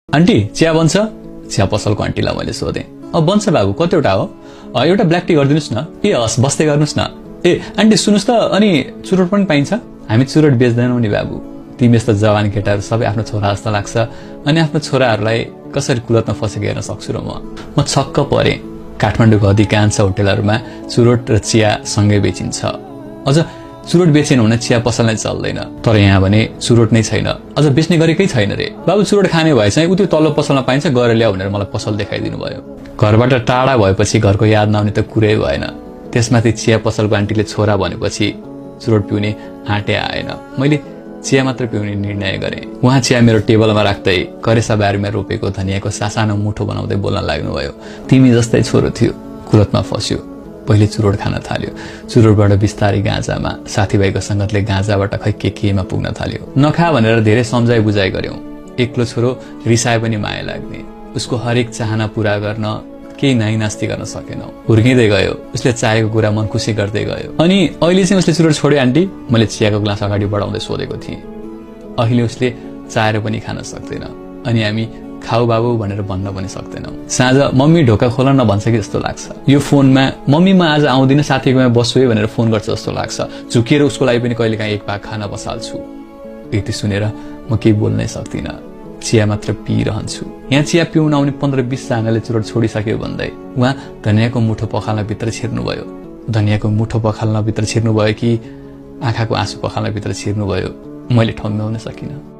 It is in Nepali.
आन्टी चिया बन्छ? चिया पसलको आन्टीलाई मैले सोधेँ। बन्छ बाबु, कतिवटा हो? एउटा ब्ल्याक टी गरिदिनुहोस् न। ए हस्, बस्दै गर्नुहोस् न। ए आन्टी सुन्नुहोस् त, अनि चुरोट पनि पाइन्छ? हामी चुरोट बेच्दैनौँ नि बाबु। तिमी यस्तो जवान केटाहरू सबै आफ्नो छोरा जस्तो लाग्छ, अनि आफ्नो छोराहरूलाई कसरी कुलतमा फसेको हेर्न सक्छु र म छक्क परेँ। काठमाडौँको अधिकांश होटलहरूमा चुरोट र चिया सँगै बेचिन्छ। अझ चुरोट बेचेन भने चिया पसल नै चल्दैन। तर यहाँ भने चुरोट नै छैन, अझ बेच्ने गरेकै छैन रे। बाबु चुरोट खाने भए चाहिँ उत्यो तल्लो पसलमा पाइन्छ, गएर ल्याऊ भनेर मलाई पसल देखाइदिनु भयो। घरबाट टाढा भएपछि घरको याद नआउने त कुरै भएन। त्यसमाथि चिया पसलको आन्टीले छोरा भनेपछि चुरोट पिउने आँटे आएन। मैले चिया मात्र पिउने निर्णय गरेँ। उहाँ चिया मेरो टेबलमा राख्दै करेसा बारीमा रोपेको धनियाँको सासानो मुठो बनाउँदै बोल्न लाग्नुभयो। तिमी जस्तै छोरो थियो, कुलतमा फस्यो, पहिले चुरोट खान थाल्यो। चुरोटबाट बिस्तारै गाँजामा, साथीभाइको संगतले गाँजाबाट खै केमा पुग्न थाल्यो। नखा भनेर धेरै सम्झाइ बुझाइ गर्यौं। एक्लो छोरो रिसाए पनि माया लाग्ने। उसको हरेक चाहना पूरा गर्न केही नाइनास्ती गर्न सकेनौ। हुर्किँदै गयो, उसले चाहेको कुरा मन खुसी गर्दै गयो। अनि अहिले चाहिँ उसले चुरोट छोड्यो आन्टी? मैले चियाको ग्लास अगाडि बढाउँदै सोधेको थिएँ। अहिले उसले चाहेर पनि खान सक्दैन, अनि हामी खाऊ बाबु भनेर भन्न पनि सक्दैनौ। साँझ मम्मी ढोका खोल न भन्छ कि जस्तो लाग्छ। यो फोनमा मम्मी म आज आउँदिन, साथीकोमा बस्छु है भनेर फोन गर्छ जस्तो लाग्छ। झुकिएर उसको लागि पनि कहिलेकाहीँ एक भाग खाना बसाल्छु। यति सुनेर म केही बोल्नै सक्दिनँ, चिया मात्र पिइरहन्छु। यहाँ चिया पिउन आउने 15-20 जनाले चुरोट छोडिसक्यो भन्दै उहाँ धनियाँको मुठो पखाल्न भित्र छिर्नुभयो। धनियाँको मुठो पखाल्न भित्र छिर्नुभयो कि आँखाको आँसु पखाल्न भित्र छिर्नुभयो, मैले ठम्ब्याउन सकिनँ।